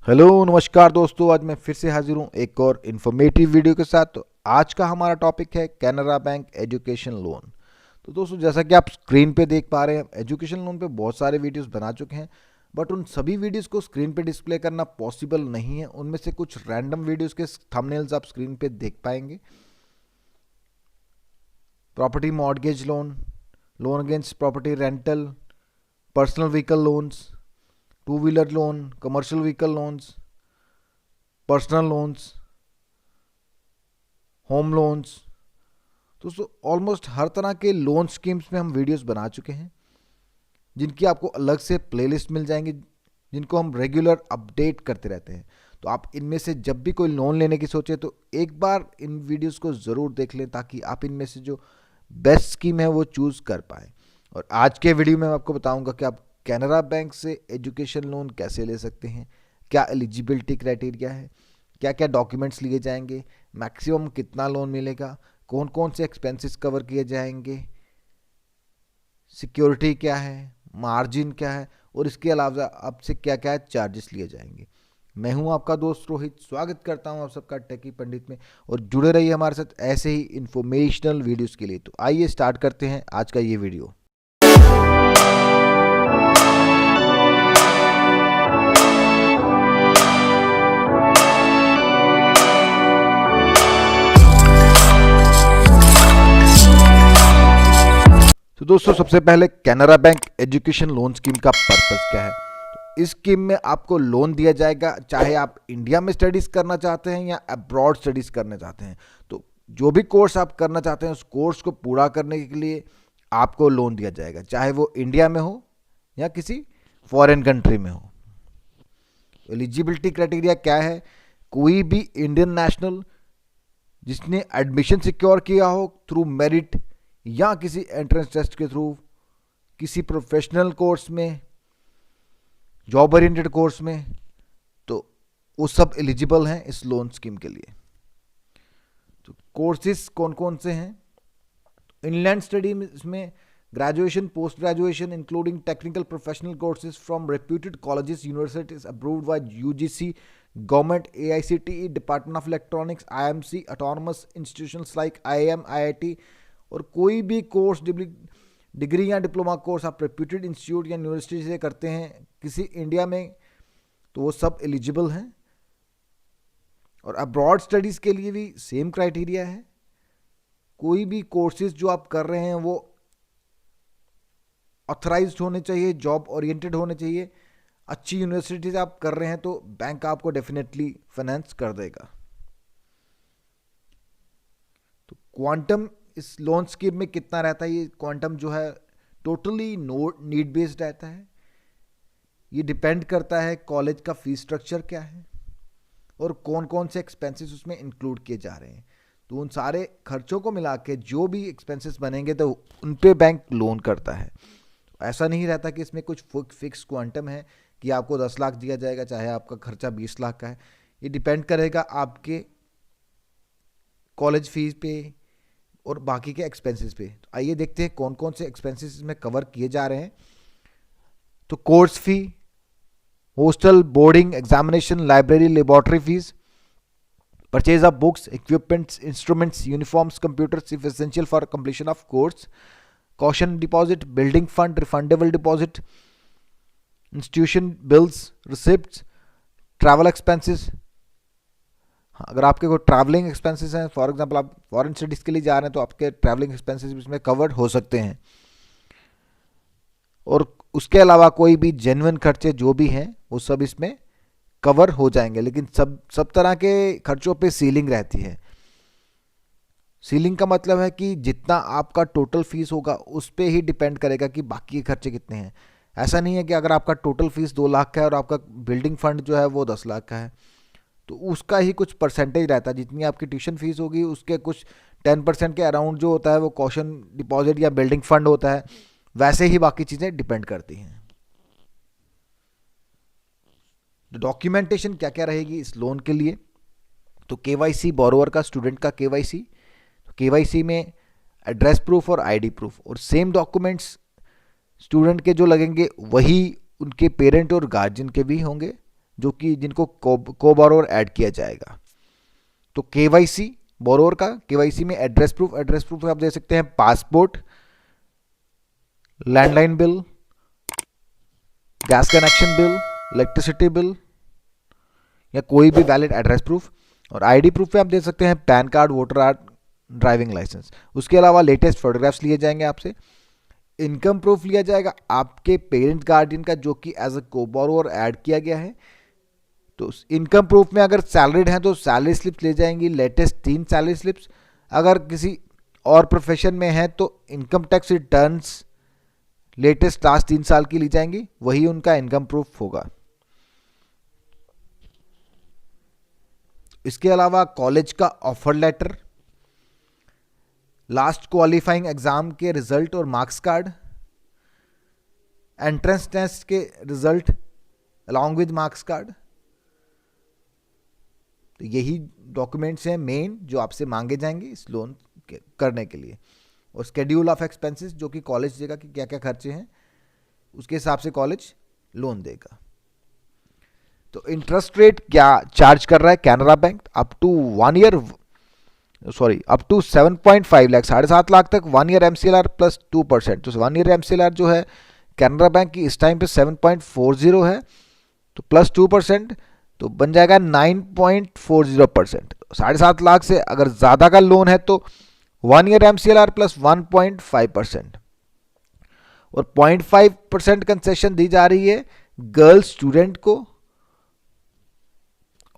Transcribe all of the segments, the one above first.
Hello नमस्कार दोस्तों, आज मैं फिर से हाजिर हूँ एक और इन्फॉर्मेटिव वीडियो के साथ। तो आज का हमारा टॉपिक है कैनरा बैंक एजुकेशन लोन। तो दोस्तों, जैसा कि आप स्क्रीन पे देख पा रहे हैं, एजुकेशन लोन पे बहुत सारे वीडियोस बना चुके हैं, बट उन सभी वीडियोस को स्क्रीन पे डिस्प्ले करना पॉसिबल नहीं है। उनमें से कुछ रैंडम वीडियोस के थंबनेल्स आप स्क्रीन पे देख पाएंगे। Property mortgage loan, loan against property rental, personal vehicle loans, two wheeler loan, commercial vehicle loans, personal loans, home loans. दोस्तों, ऑलमोस्ट हर तरह के लोन स्कीम्स में हम वीडियोस बना चुके हैं, जिनकी आपको अलग से प्लेलिस्ट मिल जाएंगी, जिनको हम रेगुलर अपडेट करते रहते हैं। तो आप इनमें से जब भी कोई लोन लेने की सोचे तो एक बार इन वीडियोस को ज़रूर देख लें, ताकि आप इनमें से जो बेस्ट स्कीम है वो चूज़ कर पाएँ। और आज के वीडियो में मैं आपको बताऊंगा कि आप कैनरा बैंक से एजुकेशन लोन कैसे ले सकते हैं, क्या एलिजिबिलिटी क्राइटेरिया है, क्या क्या डॉक्यूमेंट्स लिए जाएंगे, मैक्सिमम कितना लोन मिलेगा, कौन कौन से एक्सपेंसेस कवर किए जाएंगे, सिक्योरिटी क्या है, मार्जिन क्या है, और इसके अलावा आपसे क्या क्या चार्जेस लिए जाएंगे। मैं हूं आपका दोस्त रोहित, स्वागत करता हूं आप सबका टेकी पंडित में, और जुड़े रहिए हमारे साथ ऐसे ही इंफॉर्मेशनल वीडियोस के लिए। तो आइए स्टार्ट करते हैं आज का ये वीडियो। तो दोस्तों, सबसे पहले Canara bank education loan scheme का पर्पस क्या है। तो इस स्कीम में आपको लोन दिया जाएगा, चाहे आप इंडिया में स्टडीज़ करना चाहते हैं या अब्रॉड स्टडीज़ करना चाहते हैं। तो जो भी कोर्स आप करना चाहते हैं, उस कोर्स को पूरा करने के लिए आपको लोन दिया जाएगा, चाहे वो इंडिया में हो या किसी फॉरेन कंट्री में हो। एलिजिबिलिटी क्राइटेरिया क्या है? कोई भी इंडियन नेशनल जिसने एडमिशन सिक्योर किया हो थ्रू मेरिट या किसी एंट्रेंस टेस्ट के थ्रू, किसी प्रोफेशनल कोर्स में, जॉब ओरिएंटेड कोर्स में, तो वो सब एलिजिबल हैं इस लोन स्कीम के लिए। तो कोर्सेज कौन कौन से हैं? इनलैंड स्टडी में graduation, post graduation including technical professional courses from reputed colleges, universities approved by UGC, government, AICTE, department of electronics, IMC, autonomous institutions like IIM, IIT, और कोई भी कोर्स, डिग्री या डिप्लोमा कोर्स आप reputed institute या university से करते हैं किसी इंडिया में, तो वो सब एलिजिबल हैं। और अब्रॉड स्टडीज़ के लिए भी सेम क्राइटेरिया है। कोई भी कोर्सेज जो आप कर रहे हैं वो ऑथराइज्ड होने चाहिए, जॉब ओरिएंटेड होने चाहिए, अच्छी यूनिवर्सिटी से आप कर रहे हैं तो बैंक आपको डेफिनेटली फाइनेंस कर देगा। तो क्वांटम इस लोन स्कीम में कितना रहता है? ये क्वांटम जो है टोटली नीड बेस्ड रहता है। ये डिपेंड करता है कॉलेज का फीस स्ट्रक्चर क्या है और कौन कौन से एक्सपेंसेस उसमें इंक्लूड किए जा रहे हैं। तो उन सारे खर्चों को मिला के जो भी एक्सपेंसेस बनेंगे तो उन पे बैंक लोन करता है। ऐसा नहीं रहता कि इसमें कुछ फिक्स क्वांटम है कि आपको 10 लाख दिया जाएगा चाहे आपका खर्चा 20 लाख का है। ये डिपेंड करेगा आपके कॉलेज फीस पे और बाकी के एक्सपेंसेस पे। तो आइए देखते हैं कौन कौन से एक्सपेंसेस इसमें कवर किए जा रहे हैं। तो course fee, hostel, boarding, examination, library, laboratory fees, purchase of books, equipments, instruments, uniforms, computers if essential for completion of course, caution deposit, building fund, refundable deposit, institution bills, receipts, travel expenses. हाँ, अगर आपके कोई travelling expenses हैं, for example आप foreign studies के लिए जा रहे हैं, तो आपके ट्रैवलिंग एक्सपेंसेस इसमें कवर्ड हो सकते हैं। और उसके अलावा कोई भी जेन्युइन खर्चे जो भी हैं वो सब इसमें कवर हो जाएंगे। लेकिन सब तरह के खर्चों पे सीलिंग रहती है। सीलिंग का मतलब है कि जितना आपका टोटल फीस होगा उस पर ही डिपेंड करेगा कि बाकी के खर्चे कितने हैं। ऐसा नहीं है कि अगर आपका टोटल फीस 2 लाख का है और आपका बिल्डिंग फंड जो है वो 10 लाख का है, तो उसका ही कुछ परसेंटेज रहता है। जितनी आपकी ट्यूशन फीस होगी उसके कुछ 10% के अराउंड जो होता है वो कॉशन डिपॉजिट या बिल्डिंग फंड होता है। वैसे ही बाकी चीज़ें डिपेंड करती हैं। डॉक्यूमेंटेशन क्या क्या रहेगी इस लोन के लिए? तो केवाईसी, बोरोवर का, स्टूडेंट का केवाईसी। तो केवाईसी में एड्रेस प्रूफ और आईडी प्रूफ, और सेम डॉक्यूमेंट्स स्टूडेंट के जो लगेंगे वही उनके पेरेंट और गार्जियन के भी होंगे। जो कि जिनको को बोरोवर ऐड किया जाएगा। तो केवाईसी बोरोवर का, केवाईसी में एड्रेस प्रूफ आप दे सकते हैं passport, landline bill, gas connection bill, electricity bill या कोई भी वैलिड एड्रेस प्रूफ। और आईडी प्रूफ पे आप दे सकते हैं PAN card, voter card, driving licence. उसके अलावा लेटेस्ट फोटोग्राफ्स लिए जाएंगे आपसे। इनकम प्रूफ लिया जाएगा आपके पेरेंट गार्डियन का, जो कि एज अ को बोरोवर ऐड किया गया है। तो इनकम प्रूफ में अगर सैलरीड हैं तो सैलरी स्लिप्स ले जाएंगी, लेटेस्ट 3 सैलरी स्लिप्स। अगर किसी और प्रोफेशन में है तो income tax returns latest last 3 साल की ली जाएंगी, वही उनका इनकम प्रूफ होगा। इसके अलावा कॉलेज का offer letter, last qualifying exam के रिजल्ट और मार्क्स कार्ड, एंट्रेंस टेस्ट के result along with marks card. तो यही डॉक्यूमेंट्स हैं मेन जो आपसे मांगे जाएंगे इस लोन करने के लिए। और स्केड्यूल ऑफ एक्सपेंसेस, जो कि कॉलेज देगा कि क्या क्या खर्चे हैं, उसके हिसाब से कॉलेज लोन देगा। तो इंटरेस्ट रेट क्या चार्ज कर रहा है Canara bank? Up to 7.5 lakh, 7.5 lakh तक 1 ईयर MCLR प्लस 2%। तो 1 ईयर MCLR जो है कैनरा बैंक की इस टाइम पे 7.40 है, तो प्लस 2%, तो बन जाएगा 9.40%। 7.5 लाख से अगर ज़्यादा का लोन है तो 1 ईयर MCLR प्लस 1.5%। और 0.5% कंसेशन दी जा रही है गर्ल स्टूडेंट को,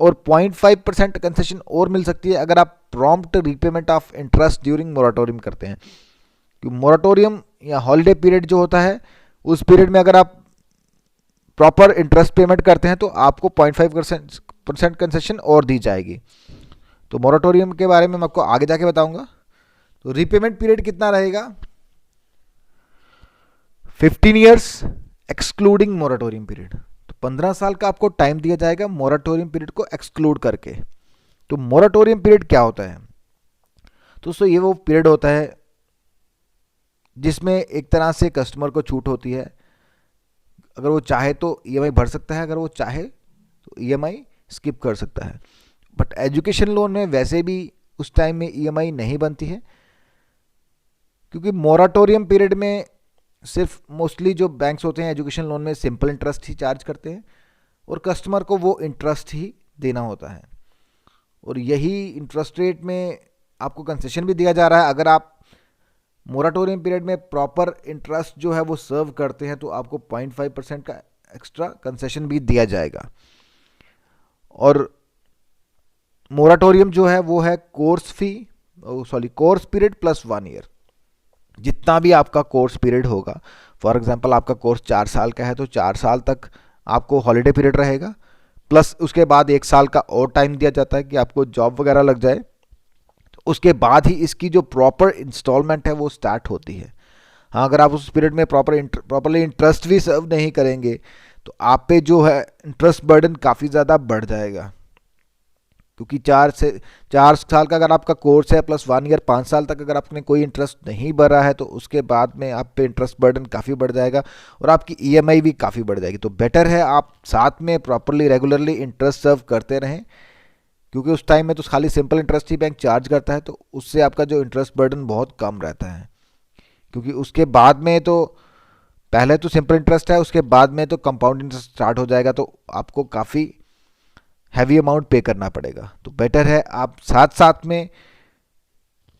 और 0.5% कंसेशन और मिल सकती है अगर आप prompt repayment of interest during moratorium करते हैं। क्योंकि मोराटोरियम या हॉलिडे पीरियड जो होता है, उस पीरियड में अगर आप प्रॉपर इंटरेस्ट पेमेंट करते हैं तो आपको 0.5% कंसेशन और दी जाएगी। तो मोराटोरियम के बारे में मैं आपको आगे जाके बताऊंगा। तो रीपेमेंट पीरियड कितना रहेगा? 15 ईयर्स एक्सक्लूडिंग मोराटोरियम पीरियड। तो 15 साल का आपको टाइम दिया जाएगा मोराटोरियम पीरियड को एक्सक्लूड करके। तो मोराटोरियम पीरियड क्या होता है? तो दोस्तों ये वो पीरियड होता है जिसमें एक तरह से कस्टमर को छूट होती है। अगर वो चाहे तो EMI भर सकता है, अगर वो चाहे तो EMI स्किप कर सकता है। बट एजुकेशन लोन में वैसे भी उस टाइम में EMI नहीं बनती है, क्योंकि मोराटोरियम पीरियड में सिर्फ मोस्टली जो बैंक्स होते हैं एजुकेशन लोन में सिंपल इंटरेस्ट ही चार्ज करते हैं, और कस्टमर को वो इंटरेस्ट ही देना होता है। और यही इंटरेस्ट रेट में आपको कंसेशन भी दिया जा रहा है। अगर आप मोराटोरियम पीरियड में प्रॉपर इंटरेस्ट जो है वो सर्व करते हैं तो आपको 0.5% का एक्स्ट्रा कंसेशन भी दिया जाएगा। और मोराटोरियम जो है वो है कोर्स पीरियड प्लस 1 ईयर। जितना भी आपका कोर्स पीरियड होगा, फॉर एग्जांपल आपका कोर्स 4 साल का है तो 4 साल तक आपको हॉलीडे पीरियड रहेगा, प्लस उसके बाद 1 साल का और टाइम दिया जाता है कि आपको जॉब वगैरह लग जाए, तो उसके बाद ही इसकी जो प्रॉपर इंस्टॉलमेंट है वो स्टार्ट होती है। हाँ, अगर आप उस पीरियड में प्रॉपरली इंटरेस्ट भी सर्व नहीं करेंगे तो आप पे जो है इंटरेस्ट बर्डन काफ़ी ज़्यादा बढ़ जाएगा। क्योंकि 4 साल का अगर आपका कोर्स है प्लस 1 ईयर, 5 साल तक अगर आपने कोई इंटरेस्ट नहीं भरा है तो उसके बाद में आप पे इंटरेस्ट बर्डन काफ़ी बढ़ जाएगा और आपकी EMI भी काफ़ी बढ़ जाएगी। तो बेटर है आप साथ में प्रॉपरली रेगुलरली इंटरेस्ट सर्व करते रहें, क्योंकि उस टाइम में तो खाली सिंपल इंटरेस्ट ही बैंक चार्ज करता है, तो उससे आपका जो इंटरेस्ट बर्डन बहुत कम रहता है। क्योंकि उसके बाद में तो पहले तो सिंपल इंटरेस्ट है, उसके बाद में तो कंपाउंड इंटरेस्ट स्टार्ट हो जाएगा, तो आपको काफ़ी हैवी अमाउंट पे करना पड़ेगा। तो बेटर है आप साथ साथ में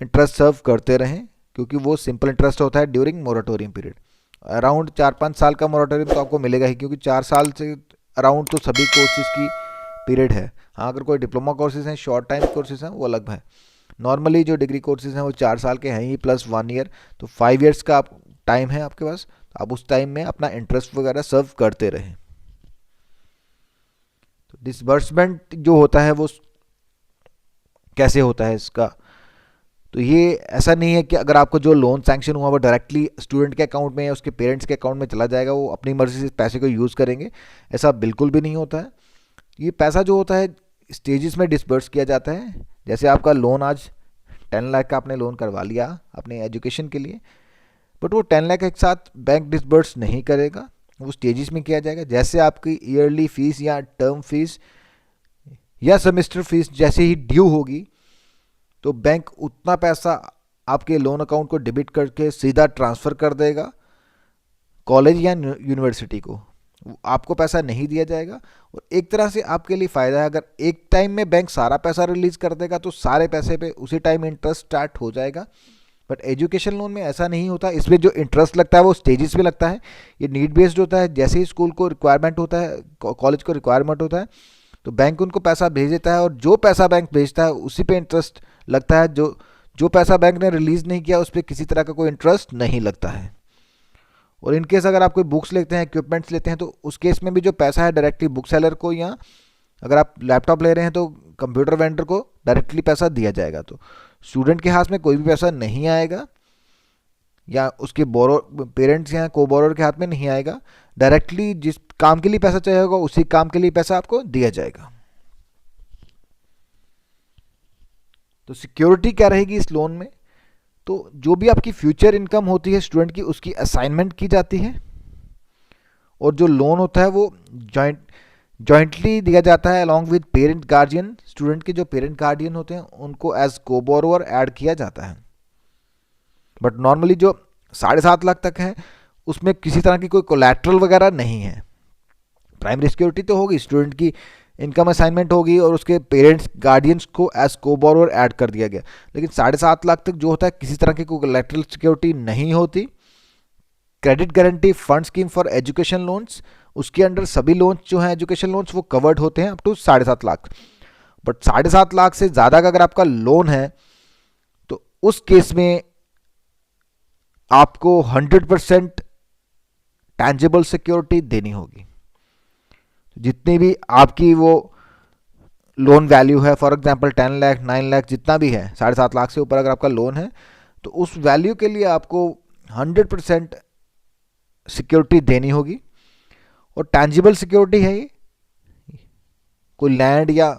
इंटरेस्ट सर्व करते रहें, क्योंकि वो सिंपल इंटरेस्ट होता है ड्यूरिंग मोराटोरियम पीरियड। अराउंड 4-5 साल का मोराटोरियम तो आपको मिलेगा ही, क्योंकि 4 साल से अराउंड तो सभी कोर्सेज की पीरियड है। हाँ, अगर कोई डिप्लोमा कोर्सेज हैं, शॉर्ट टाइम कोर्सेज हैं, वो अलग है। नॉर्मली जो डिग्री कोर्सेज हैं वो 4 साल के हैं ही प्लस 1 ईयर, तो 5 ईयर्स का आप टाइम है आपके पास। तो आप उस टाइम में अपना इंटरेस्ट वगैरह सर्व करते रहें। तो डिसबर्समेंट जो होता है वो कैसे होता है इसका? तो ये ऐसा नहीं है कि अगर आपको जो लोन सैंक्शन हुआ वो डायरेक्टली स्टूडेंट के अकाउंट में या उसके पेरेंट्स के अकाउंट में चला जाएगा, वो अपनी मर्जी से पैसे को यूज़ करेंगे, ऐसा बिल्कुल भी नहीं होता है। ये पैसा जो होता है स्टेजेस में डिसबर्स किया जाता है। जैसे आपका लोन आज 10 लाख का आपने लोन करवा लिया अपने एजुकेशन के लिए, बट वो 10 लाख एक साथ बैंक डिसबर्स नहीं करेगा, वो स्टेजेस में किया जाएगा। जैसे आपकी ईयरली फीस या टर्म फीस या सेमेस्टर फीस जैसे ही ड्यू होगी तो बैंक उतना पैसा आपके लोन अकाउंट को डेबिट करके सीधा ट्रांसफ़र कर देगा कॉलेज या यूनिवर्सिटी को। आपको पैसा नहीं दिया जाएगा और एक तरह से आपके लिए फ़ायदा है। अगर एक टाइम में बैंक सारा पैसा रिलीज़ कर देगा तो सारे पैसे पे उसी टाइम इंटरेस्ट स्टार्ट हो जाएगा। बट एजुकेशन लोन में ऐसा नहीं होता। इसमें जो इंटरेस्ट लगता है वो स्टेजेस पे लगता है। ये नीड बेस्ड होता है। जैसे ही स्कूल को रिक्वायरमेंट होता है, कॉलेज को रिक्वायरमेंट होता है, तो बैंक उनको पैसा भेज देता है और जो पैसा बैंक भेजता है उसी पे इंटरेस्ट लगता है। जो पैसा बैंक ने रिलीज़ नहीं किया उस पर किसी तरह का कोई इंटरेस्ट नहीं लगता है। और इन केस अगर आप कोई बुक्स लेते हैं, इक्विपमेंट्स लेते हैं, तो उस केस में भी जो पैसा है डायरेक्टली बुक सेलर को, या अगर आप लैपटॉप ले रहे हैं तो कंप्यूटर वेंडर को डायरेक्टली पैसा दिया जाएगा। तो स्टूडेंट के हाथ में कोई भी पैसा नहीं आएगा या उसके पेरेंट्स या को बोरोर के हाथ में नहीं आएगा। डायरेक्टली जिस काम के लिए पैसा चाहिए होगा उसी काम के लिए पैसा आपको दिया जाएगा। तो सिक्योरिटी क्या रहेगी इस लोन में? तो जो भी आपकी फ्यूचर इनकम होती है स्टूडेंट की, उसकी असाइनमेंट की जाती है और जो लोन होता है वो जॉइंटली दिया जाता है along with parent guardian. Student के जो पेरेंट गार्जियन होते हैं उनको एज को बोरोवर ऐड किया जाता है। बट नॉर्मली जो 7.5 लाख तक है उसमें किसी तरह की कोई कोलैटरल वगैरह नहीं है। प्राइमरी सिक्योरिटी तो होगी, स्टूडेंट की इनकम असाइनमेंट होगी और उसके पेरेंट्स गार्डियंस को एज को बोरोवर ऐड कर दिया गया। लेकिन 7.5 लाख तक जो होता है किसी तरह की कोई कोलैटरल सिक्योरिटी नहीं होती। Credit guarantee fund scheme for education loans, उसके अंडर सभी लोन्स जो हैं एजुकेशन लोन्स वो कवर्ड होते हैं up to 7.5 lakh. But 7.5 lakh से ज़्यादा का अगर आपका लोन है तो उस केस में आपको 100% टैंजिबल सिक्योरिटी देनी होगी। जितनी भी आपकी वो लोन वैल्यू है, फॉर एग्जांपल 10 लाख 9 लाख जितना भी है, 7.5 लाख से ऊपर अगर आपका लोन है तो उस वैल्यू के लिए आपको 100% सिक्योरिटी देनी होगी। और टैंजिबल सिक्योरिटी है ये, कोई लैंड या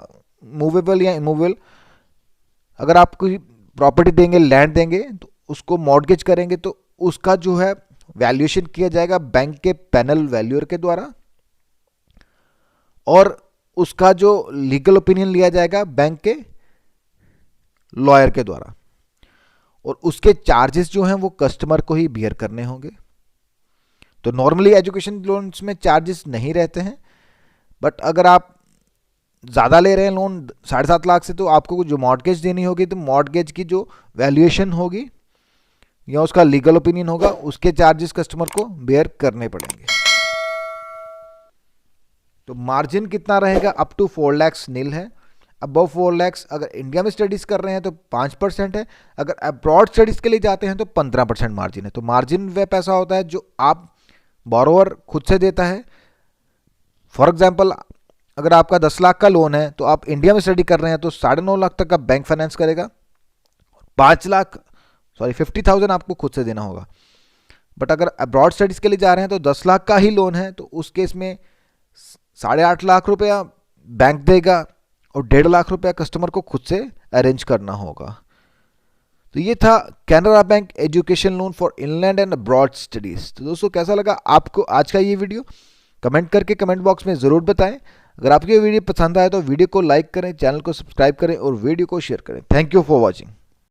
मूवेबल या इमूवेबल, अगर आप कोई प्रॉपर्टी देंगे, लैंड देंगे तो उसको मॉर्गेज करेंगे तो उसका जो है वैल्यूएशन किया जाएगा बैंक के पैनल वैल्यूअर के द्वारा और उसका जो लीगल ओपिनियन लिया जाएगा बैंक के लॉयर के द्वारा और उसके चार्जेस जो हैं वो कस्टमर को ही बियर करने होंगे। तो नॉर्मली एजुकेशन लोन्स में चार्जेस नहीं रहते हैं, बट अगर आप ज़्यादा ले रहे हैं लोन 7.5 लाख से तो आपको जो मॉर्गेज देनी होगी तो मॉर्गेज की जो वैल्यूएशन होगी या उसका लीगल ओपिनियन होगा उसके चार्जेस कस्टमर को बेयर करने पड़ेंगे। तो मार्जिन कितना रहेगा? अप टू 4 लाख नील है। अबव 4 लाख अगर इंडिया में स्टडीज़ कर रहे हैं तो 5% है, अगर अब्रॉड स्टडीज़ के लिए जाते हैं तो 15% मार्जिन है। तो मार्जिन वह पैसा होता है जो आप बोरोवर खुद से देता है। फॉर एग्जांपल अगर आपका 10 लाख का लोन है तो आप इंडिया में स्टडी कर रहे हैं तो 9.5 लाख तक का बैंक फाइनेंस करेगा, 50,000 आपको खुद से देना होगा। बट अगर अब्रॉड स्टडीज़ के लिए जा रहे हैं तो 10 लाख का ही लोन है तो उस केस में 8.5 लाख रुपया बैंक देगा और 1.5 लाख रुपया कस्टमर को खुद से अरेंज करना होगा। तो ये था Canara bank education loan for inland and abroad studies. तो दोस्तों कैसा लगा आपको आज का ये वीडियो? कमेंट करके कमेंट बॉक्स में ज़रूर बताएं। अगर आपको ये वीडियो पसंद आए तो वीडियो को लाइक करें, चैनल को सब्सक्राइब करें और वीडियो को शेयर करें। Thank you for watching.